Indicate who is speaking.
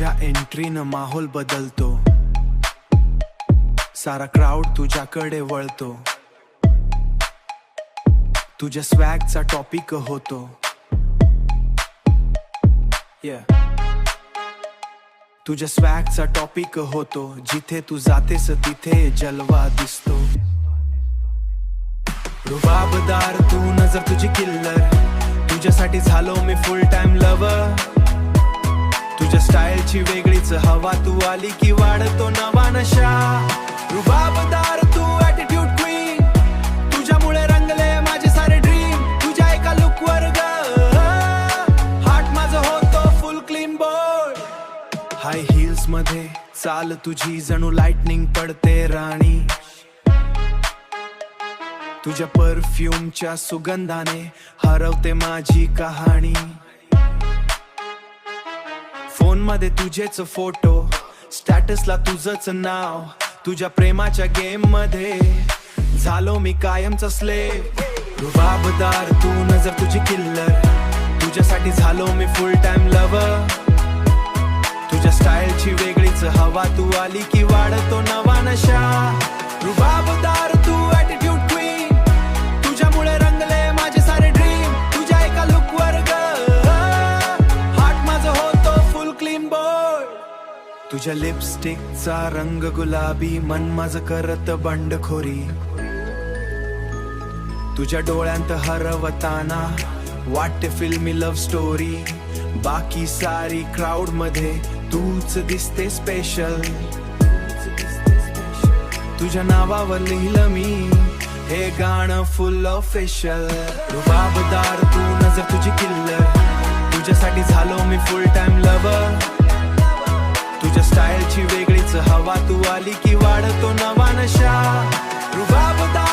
Speaker 1: तुझ्या एंट्रीनं माहोल बदलतो, सारा क्राउड तुझ्याकडे वळतो, तुझ्या स्वॅगचा टॉपिक होतो. तुझ्या स्वॅगचा टॉपिक होतो, जिथे तू जातेस तिथे जलवा दिसतो. रुबाबदार तू नजर तुझी किल्लर, तुझ्यासाठी झालो मी फुल टाइम लवर. तुझ्या स्टाईलची वेगळीच हवा, तू आली की वाढतो नवा नशा. रुबाबदार तू ॲटिट्यूड क्वीन, तुझ्यामुळे रंगले माझे सारे ड्रीम. तुझ्या एका लुकवर ग हार्ट माझं होतो फुल क्लीन बोल्ड. हाय हिल्स मध्ये चाल तुझी जणू लाइटनिंग पडते राणी. तुझ्या परफ्यूमच्या सुगंधाने हरवते माझी कहाणी. फोन मध्ये तुझेच फोटो, स्टॅटसला तुझंच नाव. तुझ्या प्रेमाच्या गेम मध्ये झालो मी कायमचा स्लेव. रुबाबदार तू नजर तुझी किल्लर, तुझ्यासाठी झालो मी फुल टाइम लवर. तुझ्या स्टाईलची वेगळीच हवा, तू आली की वाढतो नवा नशा. रुबाबदार तू ॲटिट्यूड क्वीन, तुझ्यामुळे रंगले माझे सारे ड्रीम. तुझ्या एका लुकवर ग हार्ट माझं होतो फुल क्लीन बोल्ड. तुझ्या लिपस्टिकचा रंग गुलाबी, मन माझं करत बंडखोरी. तुझ्या डोळ्यांत हरवताना वाटते फिल्मी लव्ह स्टोरी. बाकी सारी क्राउड मध्ये तूच दिसते स्पेशल. तुझ्या नावावर लिहिलं मी हे गाणं फुल ऑफिशियल. रुबाबदार तू नजर तुझी किल्लर, तुझ्यासाठी झालो मी फुल टाइम लवर. तुझ्या स्टाईलची वेगळीच हवा, तू आली की वाढतो नवा नशा. रुबाबदार